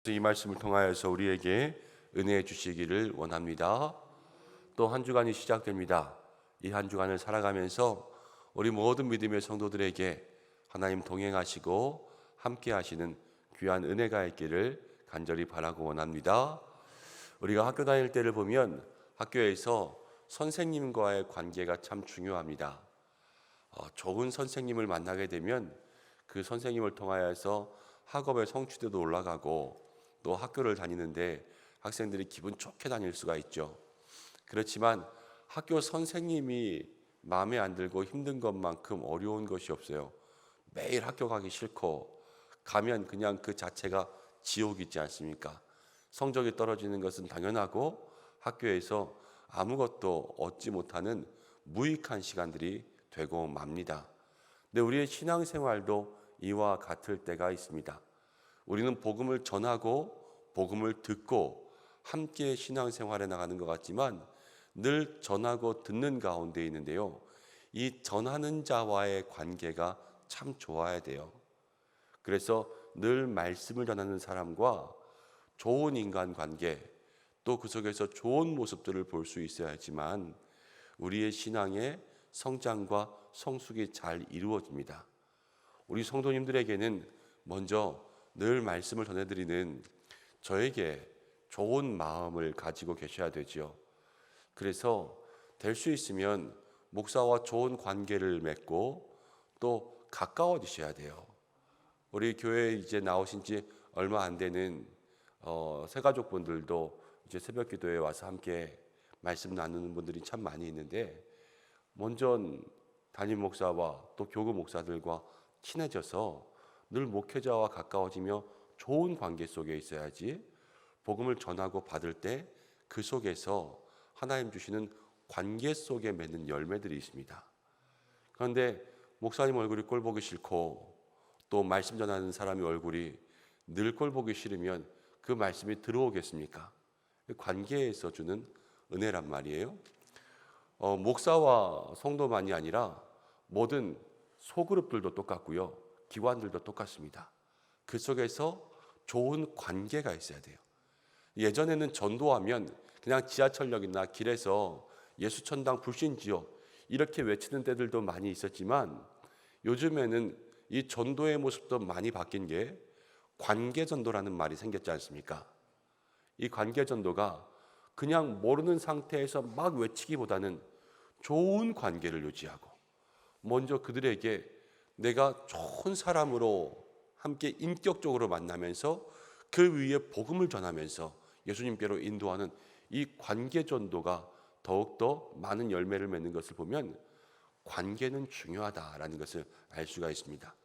이 말씀을 통하여서 우리에게 은혜 주시기를 원합니다. 또 한 주간이 시작됩니다. 이 한 주간을 살아가면서 우리 모든 믿음의 성도들에게 하나님 동행하시고 함께 하시는 귀한 은혜가 있기를 간절히 바라고 원합니다. 우리가 학교 다닐 때를 보면 학교에서 선생님과의 관계가 참 중요합니다. 좋은 선생님을 만나게 되면 그 선생님을 통하여서 학업의 성취도도 올라가고 또 학교를 다니는데 학생들이 기분 좋게 다닐 수가 있죠. 그렇지만 학교 선생님이 마음에 안 들고 힘든 것만큼 어려운 것이 없어요. 매일 학교 가기 싫고 가면 그냥 그 자체가 지옥이지 않습니까? 성적이 떨어지는 것은 당연하고 학교에서 아무것도 얻지 못하는 무익한 시간들이 되고 맙니다. 근데 우리의 신앙생활도 이와 같을 때가 있습니다. 우리는 복음을 전하고 복음을 듣고 함께 신앙생활에 나가는 것 같지만 늘 전하고 듣는 가운데 있는데요. 이 전하는 자와의 관계가 참 좋아야 돼요. 그래서 늘 말씀을 전하는 사람과 좋은 인간관계, 또 그 속에서 좋은 모습들을 볼 수 있어야지만 우리의 신앙의 성장과 성숙이 잘 이루어집니다. 우리 성도님들에게는 먼저 늘 말씀을 전해드리는 저에게 좋은 마음을 가지고 계셔야 되지요. 그래서 될 수 있으면 목사와 좋은 관계를 맺고 또 가까워지셔야 돼요. 우리 교회에 이제 나오신 지 얼마 안 되는 새가족분들도 이제 새벽 기도에 와서 함께 말씀 나누는 분들이 참 많이 있는데, 먼저 담임 목사와 또 교구 목사들과 친해져서 늘 목회자와 가까워지며 좋은 관계 속에 있어야지 복음을 전하고 받을 때 그 속에서 하나님 주시는 관계 속에 맺는 열매들이 있습니다. 그런데 목사님 얼굴이 꼴 보기 싫고 또 말씀 전하는 사람의 얼굴이 늘 꼴 보기 싫으면 그 말씀이 들어오겠습니까? 관계에서 주는 은혜란 말이에요. 목사와 성도만이 아니라 모든 소그룹들도 똑같고요. 기관들도 똑같습니다. 그 속에서 좋은 관계가 있어야 돼요. 예전에는 전도하면 그냥 지하철역이나 길에서 예수천당 불신지옥 이렇게 외치는 때들도 많이 있었지만 요즘에는 이 전도의 모습도 많이 바뀐 게 관계전도라는 말이 생겼지 않습니까? 이 관계전도가 그냥 모르는 상태에서 막 외치기보다는 좋은 관계를 유지하고 먼저 그들에게 내가 좋은 사람으로 함께 인격적으로 만나면서 그 위에 복음을 전하면서 예수님께로 인도하는 이 관계전도가 더욱더 많은 열매를 맺는 것을 보면 관계는 중요하다라는 것을 알 수가 있습니다.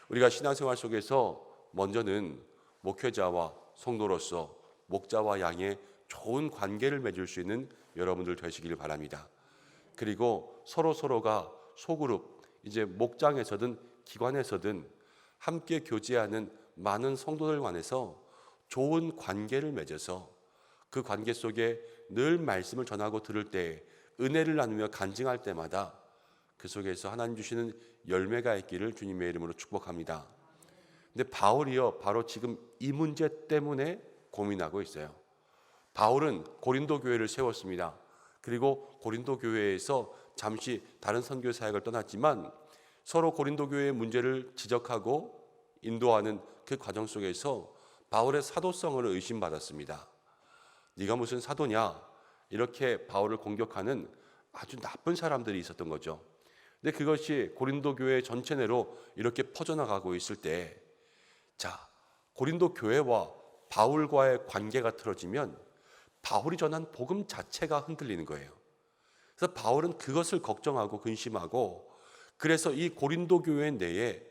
우리가 신앙생활 속에서 먼저는 목회자와 성도로서 목자와 양의 좋은 관계를 맺을 수 있는 여러분들 되시길 바랍니다. 그리고 서로가 소그룹, 이제 목장에서든 기관에서든 함께 교제하는 많은 성도들 간에서 좋은 관계를 맺어서 그 관계 속에 늘 말씀을 전하고 들을 때 은혜를 나누며 간증할 때마다 그 속에서 하나님 주시는 열매가 있기를 주님의 이름으로 축복합니다. 근데 바울이요, 바로 지금 이 문제 때문에 고민하고 있어요. 바울은 고린도 교회를 세웠습니다. 그리고 고린도 교회에서 잠시 다른 선교 사역을 떠났지만 서로 고린도 교회의 문제를 지적하고 인도하는 그 과정 속에서 바울의 사도성을 의심받았습니다. 네가 무슨 사도냐? 이렇게 바울을 공격하는 아주 나쁜 사람들이 있었던 거죠. 근데 그것이 고린도 교회 전체 내로 이렇게 퍼져나가고 있을 때, 고린도 교회와 바울과의 관계가 틀어지면 바울이 전한 복음 자체가 흔들리는 거예요. 그래서 바울은 그것을 걱정하고 근심하고, 그래서 이 고린도 교회 내에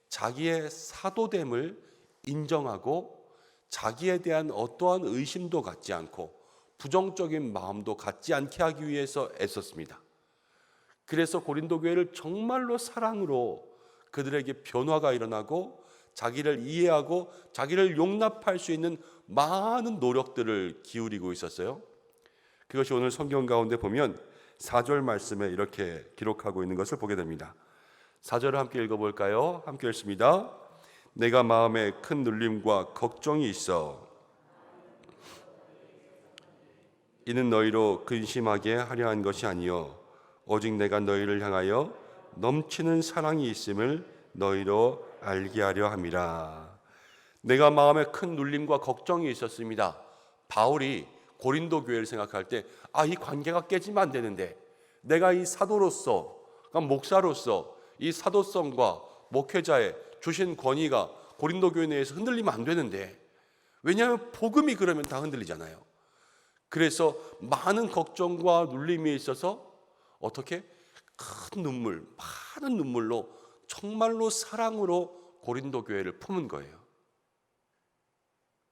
자기의 사도됨을 인정하고 자기에 대한 어떠한 의심도 갖지 않고 부정적인 마음도 갖지 않게 하기 위해서 애썼습니다. 그래서 고린도 교회를 정말로 사랑으로 그들에게 변화가 일어나고 자기를 이해하고 자기를 용납할 수 있는 많은 노력들을 기울이고 있었어요. 그것이 오늘 성경 가운데 보면 4절 말씀에 이렇게 기록하고 있는 것을 보게 됩니다. 4절을 함께 읽어볼까요? 함께 읽습니다. 내가 마음에 큰 눌림과 걱정이 있어. 이는 너희로 근심하게 하려 한 것이 아니요 오직 내가 너희를 향하여 넘치는 사랑이 있음을 너희로 알게 하려 함이라. 내가 마음에 큰 눌림과 걱정이 있었습니다. 바울이 고린도 교회를 생각할 때 이 관계가 깨지면 안 되는데, 내가 이 사도로서, 그러니까 목사로서 이 사도성과 목회자의 주신 권위가 고린도 교회 내에서 흔들리면 안 되는데, 왜냐하면 복음이 그러면 다 흔들리잖아요. 그래서 많은 걱정과 눌림이 있어서 어떻게 큰 눈물, 많은 눈물로 정말로 사랑으로 고린도 교회를 품은 거예요.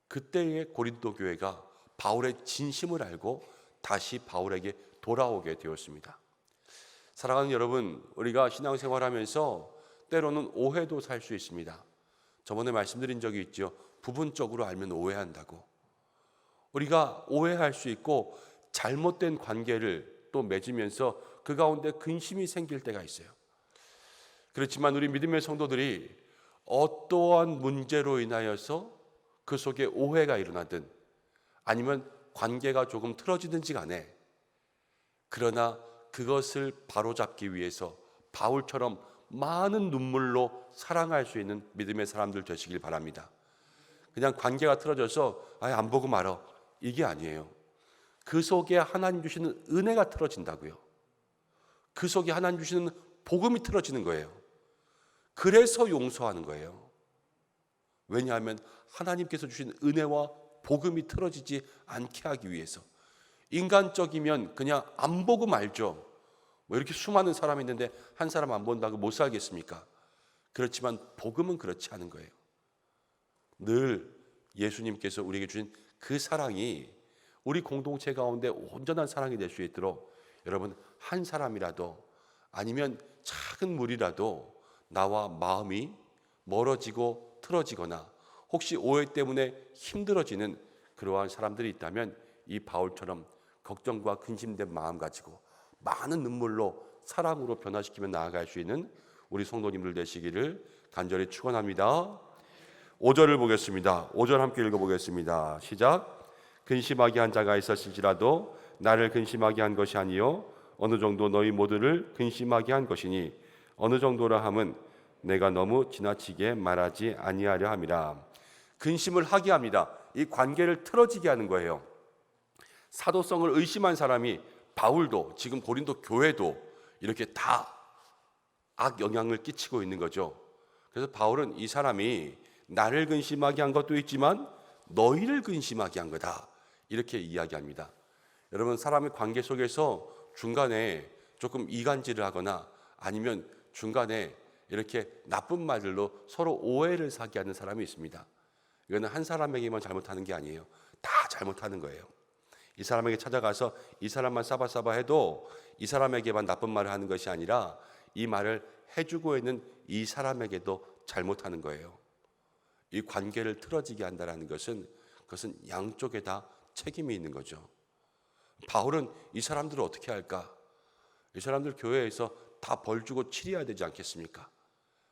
그때의 고린도 교회가 바울의 진심을 알고 다시 바울에게 돌아오게 되었습니다. 사랑하는 여러분, 우리가 신앙생활하면서 때로는 오해도 살 수 있습니다. 저번에 말씀드린 적이 있죠. 부분적으로 알면 오해한다고. 우리가 오해할 수 있고 잘못된 관계를 또 맺으면서 그 가운데 근심이 생길 때가 있어요. 그렇지만 우리 믿음의 성도들이 어떠한 문제로 인하여서 그 속에 오해가 일어나든 아니면 관계가 조금 틀어지든지 간에, 그러나 그것을 바로잡기 위해서 바울처럼 많은 눈물로 사랑할 수 있는 믿음의 사람들 되시길 바랍니다. 그냥 관계가 틀어져서 안 보고 말어, 이게 아니에요. 그 속에 하나님 주시는 은혜가 틀어진다고요. 그 속에 하나님 주시는 복음이 틀어지는 거예요. 그래서 용서하는 거예요. 왜냐하면 하나님께서 주신 은혜와 복음이 틀어지지 않게 하기 위해서. 인간적이면 그냥 안 보고 말죠. 이렇게 수많은 사람이 있는데 한 사람 안 본다고 못 살겠습니까? 그렇지만 복음은 그렇지 않은 거예요. 늘 예수님께서 우리에게 주신 그 사랑이 우리 공동체 가운데 온전한 사랑이 될 수 있도록, 여러분 한 사람이라도 아니면 작은 무리라도 나와 마음이 멀어지고 틀어지거나 혹시 오해 때문에 힘들어지는 그러한 사람들이 있다면 이 바울처럼 걱정과 근심된 마음 가지고 많은 눈물로 사랑으로 변화시키며 나아갈 수 있는 우리 성도님들 되시기를 간절히 축원합니다. 5절을 보겠습니다. 5절 함께 읽어보겠습니다. 시작. 근심하게 한 자가 있었을지라도 나를 근심하게 한 것이 아니요 어느 정도 너희 모두를 근심하게 한 것이니 어느 정도라 함은 내가 너무 지나치게 말하지 아니하려 함이라. 근심을 하게 합니다. 이 관계를 틀어지게 하는 거예요. 사도성을 의심한 사람이 바울도, 지금 고린도 교회도 이렇게 다 악영향을 끼치고 있는 거죠. 그래서 바울은 이 사람이 나를 근심하게 한 것도 있지만 너희를 근심하게 한 거다, 이렇게 이야기합니다. 여러분, 사람의 관계 속에서 중간에 조금 이간질을 하거나 아니면 중간에 이렇게 나쁜 말들로 서로 오해를 사게 하는 사람이 있습니다. 이거는 한 사람에게만 잘못하는 게 아니에요. 다 잘못하는 거예요. 이 사람에게 찾아가서 이 사람만 싸바싸바 해도 이 사람에게만 나쁜 말을 하는 것이 아니라 이 말을 해주고 있는 이 사람에게도 잘못하는 거예요. 이 관계를 틀어지게 한다는 것은 그것은 양쪽에 다 책임이 있는 거죠. 바울은 이 사람들을 어떻게 할까? 이 사람들 교회에서 다 벌 주고 치려야 되지 않겠습니까?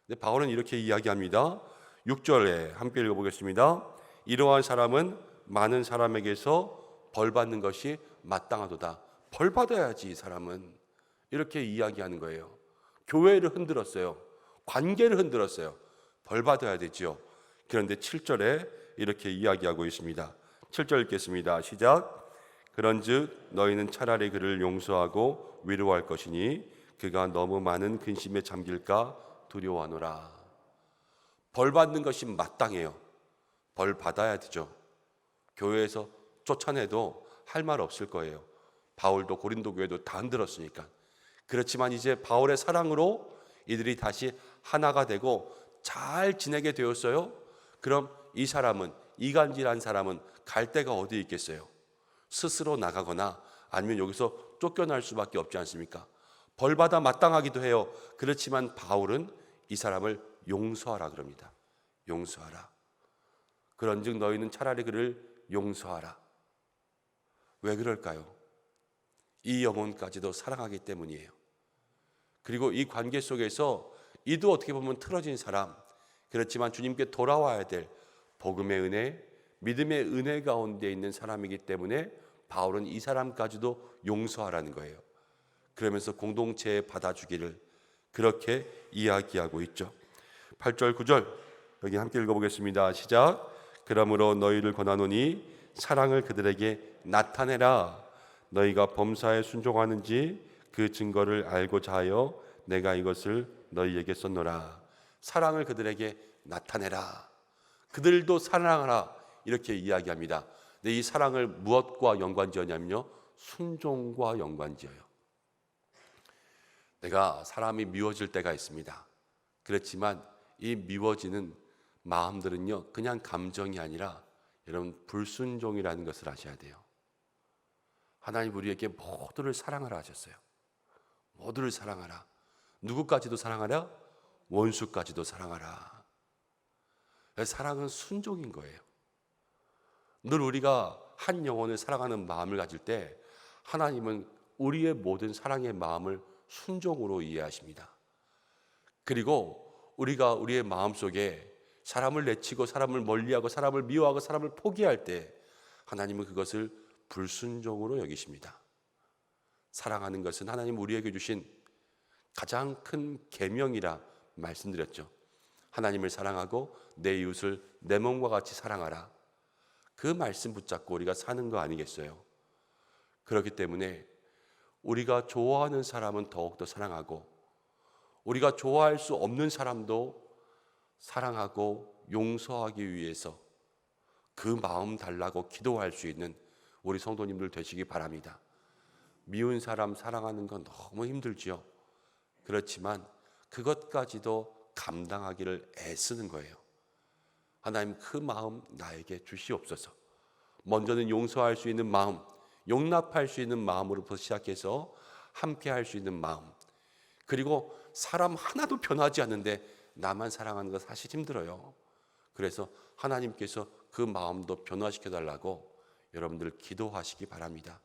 근데 바울은 이렇게 이야기합니다. 6절에 함께 읽어보겠습니다. 이러한 사람은 많은 사람에게서 벌 받는 것이 마땅하도다. 벌 받아야지 이 사람은. 이렇게 이야기하는 거예요. 교회를 흔들었어요. 관계를 흔들었어요. 벌 받아야 되죠. 그런데 7절에 이렇게 이야기하고 있습니다. 7절 읽겠습니다. 시작. 그런즉 너희는 차라리 그를 용서하고 위로할 것이니 그가 너무 많은 근심에 잠길까 두려워하노라. 벌 받는 것이 마땅해요. 벌 받아야 되죠. 교회에서 쫓아내도 할 말 없을 거예요. 바울도 고린도 교회도 다 흔들었으니까. 그렇지만 이제 바울의 사랑으로 이들이 다시 하나가 되고 잘 지내게 되었어요. 그럼 이 사람은, 이간질한 사람은 갈 데가 어디 있겠어요? 스스로 나가거나 아니면 여기서 쫓겨날 수밖에 없지 않습니까? 벌받아 마땅하기도 해요. 그렇지만 바울은 이 사람을 용서하라 그럽니다. 용서하라. 그런즉 너희는 차라리 그를 용서하라. 왜 그럴까요? 이 영혼까지도 사랑하기 때문이에요. 그리고 이 관계 속에서 이도 어떻게 보면 틀어진 사람, 그렇지만 주님께 돌아와야 될 복음의 은혜, 믿음의 은혜 가운데 있는 사람이기 때문에 바울은 이 사람까지도 용서하라는 거예요. 그러면서 공동체에 받아주기를 그렇게 이야기하고 있죠. 8절 9절 여기 함께 읽어보겠습니다. 시작. 그러므로 너희를 권하노니 사랑을 그들에게 나타내라. 너희가 범사에 순종하는지 그 증거를 알고자 하여 내가 이것을 너희에게 썼노라. 사랑을 그들에게 나타내라. 그들도 사랑하라. 이렇게 이야기합니다. 근데 이 사랑을 무엇과 연관지었냐면요, 순종과 연관지어요. 내가 사람이 미워질 때가 있습니다. 그렇지만 이 미워지는 마음들은요, 그냥 감정이 아니라 여러분 불순종이라는 것을 아셔야 돼요. 하나님 우리에게 모두를 사랑하라 하셨어요. 모두를 사랑하라. 누구까지도 사랑하라? 원수까지도 사랑하라. 사랑은 순종인 거예요. 늘 우리가 한 영혼을 사랑하는 마음을 가질 때 하나님은 우리의 모든 사랑의 마음을 순종으로 이해하십니다. 그리고 우리가 우리의 마음속에 사람을 내치고 사람을 멀리하고 사람을 미워하고 사람을 포기할 때 하나님은 그것을 불순종으로 여기십니다. 사랑하는 것은 하나님 우리에게 주신 가장 큰 계명이라 말씀드렸죠. 하나님을 사랑하고 내 이웃을 내 몸과 같이 사랑하라. 그 말씀 붙잡고 우리가 사는 거 아니겠어요? 그렇기 때문에 우리가 좋아하는 사람은 더욱더 사랑하고 우리가 좋아할 수 없는 사람도 사랑하고 용서하기 위해서 그 마음 달라고 기도할 수 있는 우리 성도님들 되시기 바랍니다. 미운 사람 사랑하는 건 너무 힘들지요. 그렇지만 그것까지도 감당하기를 애쓰는 거예요. 하나님 그 마음 나에게 주시옵소서. 먼저는 용서할 수 있는 마음, 용납할 수 있는 마음으로부터 시작해서 함께 할 수 있는 마음, 그리고 사람 하나도 변하지 않는데 나만 사랑하는 거 사실 힘들어요. 그래서 하나님께서 그 마음도 변화시켜 달라고 여러분들 기도하시기 바랍니다.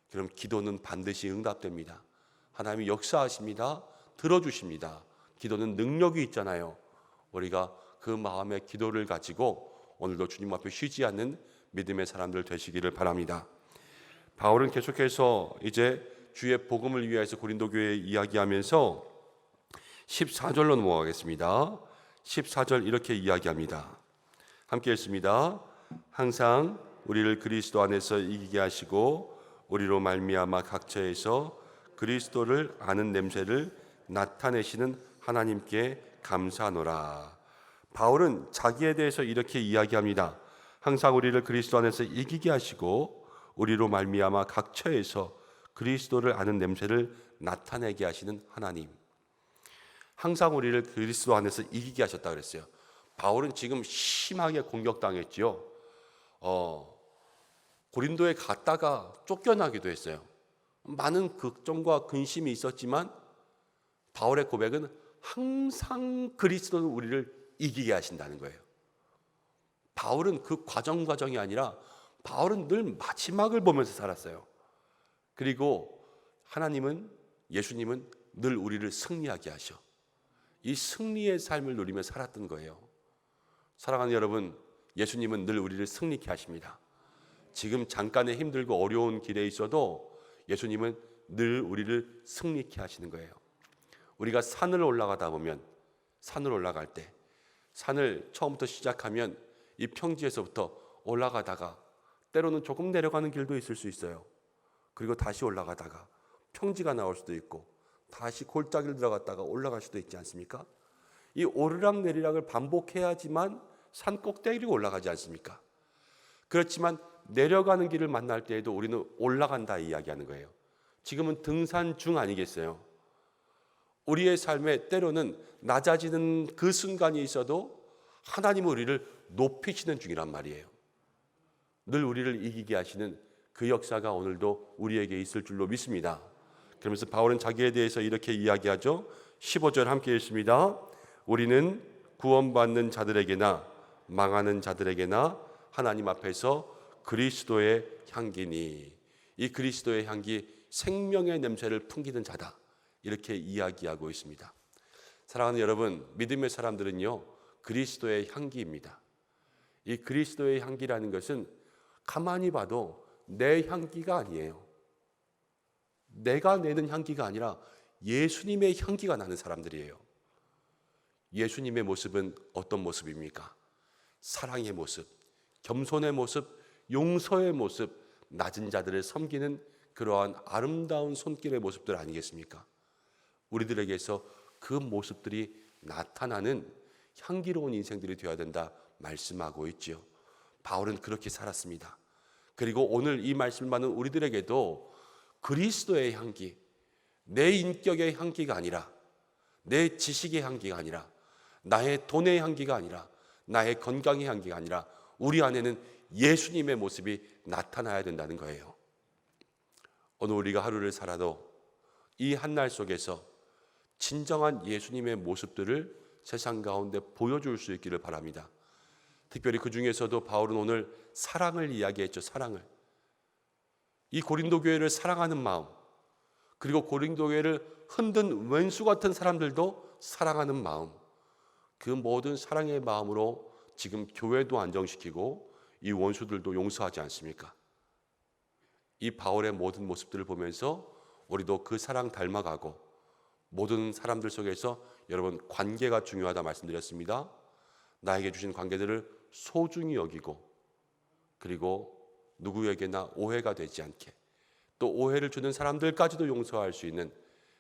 그럼 기도는 반드시 응답됩니다. 하나님이 역사하십니다. 들어주십니다. 기도는 능력이 있잖아요. 우리가 그 마음의 기도를 가지고 오늘도 주님 앞에 쉬지 않는 믿음의 사람들 되시기를 바랍니다. 바울은 계속해서 이제 주의 복음을 위해서 고린도 교회에 이야기하면서 14절로 넘어가겠습니다. 14절 이렇게 이야기합니다. 함께 읽습니다. 항상 우리를 그리스도 안에서 이기게 하시고 우리로 말미암아 각처에서 그리스도를 아는 냄새를 나타내시는 하나님께 감사하노라. 바울은 자기에 대해서 이렇게 이야기합니다. 항상 우리를 그리스도 안에서 이기게 하시고 우리로 말미암아 각처에서 그리스도를 아는 냄새를 나타내게 하시는 하나님. 항상 우리를 그리스도 안에서 이기게 하셨다 그랬어요. 바울은 지금 심하게 공격당했지요. 고린도에 갔다가 쫓겨나기도 했어요. 많은 걱정과 근심이 있었지만 바울의 고백은 항상 그리스도는 우리를 이기게 하신다는 거예요. 바울은 그 과정이 아니라 바울은 늘 마지막을 보면서 살았어요. 그리고 하나님은, 예수님은 늘 우리를 승리하게 하셔. 이 승리의 삶을 누리며 살았던 거예요. 사랑하는 여러분, 예수님은 늘 우리를 승리케 하십니다. 지금 잠깐의 힘들고 어려운 길에 있어도 예수님은 늘 우리를 승리케 하시는 거예요. 우리가 산을 올라가다 보면, 산을 올라갈 때 산을 처음부터 시작하면 이 평지에서부터 올라가다가 때로는 조금 내려가는 길도 있을 수 있어요. 그리고 다시 올라가다가 평지가 나올 수도 있고 다시 골짜기를 들어갔다가 올라갈 수도 있지 않습니까? 이 오르락 내리락을 반복해야지만 산 꼭대기로 올라가지 않습니까? 그렇지만 내려가는 길을 만날 때에도 우리는 올라간다 이야기하는 거예요. 지금은 등산 중 아니겠어요? 우리의 삶에 때로는 낮아지는 그 순간이 있어도 하나님은 우리를 높이시는 중이란 말이에요. 늘 우리를 이기게 하시는 그 역사가 오늘도 우리에게 있을 줄로 믿습니다. 그러면서 바울은 자기에 대해서 이렇게 이야기하죠. 15절 함께 읽습니다. 우리는 구원받는 자들에게나 망하는 자들에게나 하나님 앞에서 그리스도의 향기니, 이 그리스도의 향기, 생명의 냄새를 풍기는 자다, 이렇게 이야기하고 있습니다. 사랑하는 여러분, 믿음의 사람들은요, 그리스도의 향기입니다. 이 그리스도의 향기라는 것은 가만히 봐도 내 향기가 아니에요. 내가 내는 향기가 아니라 예수님의 향기가 나는 사람들이에요. 예수님의 모습은 어떤 모습입니까? 사랑의 모습, 겸손의 모습, 용서의 모습, 낮은 자들을 섬기는 그러한 아름다운 손길의 모습들 아니겠습니까? 우리들에게서 그 모습들이 나타나는 향기로운 인생들이 되어야 된다 말씀하고 있지요. 바울은 그렇게 살았습니다. 그리고 오늘 이 말씀을 받는 우리들에게도 그리스도의 향기, 내 인격의 향기가 아니라, 내 지식의 향기가 아니라, 나의 돈의 향기가 아니라, 나의 건강의 향기가 아니라 우리 안에는 예수님의 모습이 나타나야 된다는 거예요. 오늘 우리가 하루를 살아도 이 한날 속에서 진정한 예수님의 모습들을 세상 가운데 보여줄 수 있기를 바랍니다. 특별히 그 중에서도 바울은 오늘 사랑을 이야기했죠. 사랑을. 이 고린도 교회를 사랑하는 마음, 그리고 고린도 교회를 흔든 왼수 같은 사람들도 사랑하는 마음, 그 모든 사랑의 마음으로 지금 교회도 안정시키고 이 원수들도 용서하지 않습니까? 이 바울의 모든 모습들을 보면서 우리도 그 사랑 닮아가고, 모든 사람들 속에서 여러분 관계가 중요하다 말씀드렸습니다. 나에게 주신 관계들을 소중히 여기고, 그리고 누구에게나 오해가 되지 않게, 또 오해를 주는 사람들까지도 용서할 수 있는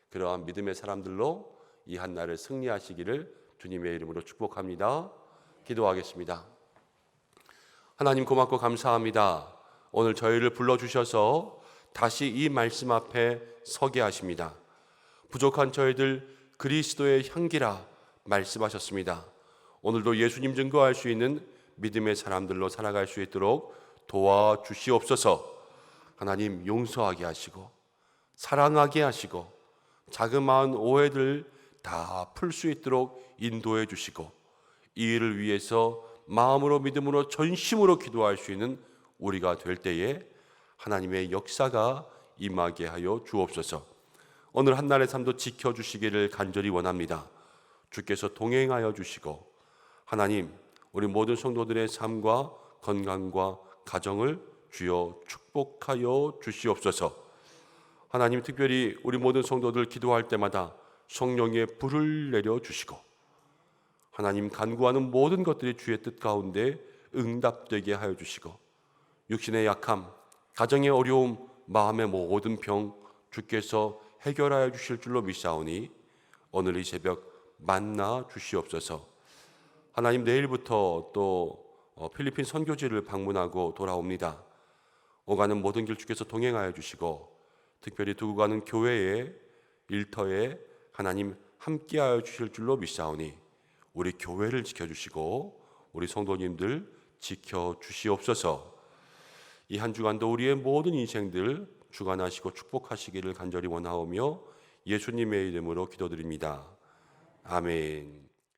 그러한 믿음의 사람들로 이 한날을 승리하시기를 주님의 이름으로 축복합니다. 기도하겠습니다. 하나님 고맙고 감사합니다. 오늘 저희를 불러주셔서 다시 이 말씀 앞에 서게 하십니다. 부족한 저희들 그리스도의 향기라 말씀하셨습니다. 오늘도 예수님 증거할 수 있는 믿음의 사람들로 살아갈 수 있도록 도와주시옵소서. 하나님 용서하게 하시고 사랑하게 하시고 자그마한 오해들 다 풀 수 있도록 인도해 주시고, 이 일을 위해서 마음으로 믿음으로 전심으로 기도할 수 있는 우리가 될 때에 하나님의 역사가 임하게 하여 주옵소서. 오늘 한날의 삶도 지켜주시기를 간절히 원합니다. 주께서 동행하여 주시고, 하나님 우리 모든 성도들의 삶과 건강과 가정을 주여 축복하여 주시옵소서. 하나님 특별히 우리 모든 성도들 기도할 때마다 성령의 불을 내려주시고, 하나님 간구하는 모든 것들이 주의 뜻 가운데 응답되게 하여 주시고, 육신의 약함, 가정의 어려움, 마음의 모든 병 주께서 해결하여 주실 줄로 믿사오니 오늘 이 새벽 만나 주시옵소서. 하나님 내일부터 또 필리핀 선교지를 방문하고 돌아옵니다. 오가는 모든 길 주께서 동행하여 주시고, 특별히 두고 가는 교회의 일터에 하나님 함께하여 주실 줄로 믿사오니 우리 교회를 지켜주시고 우리 성도님들 지켜주시옵소서. 이 한 주간도 우리의 모든 인생들 주관하시고 축복하시기를 간절히 원하오며 예수님의 이름으로 기도드립니다. 아멘.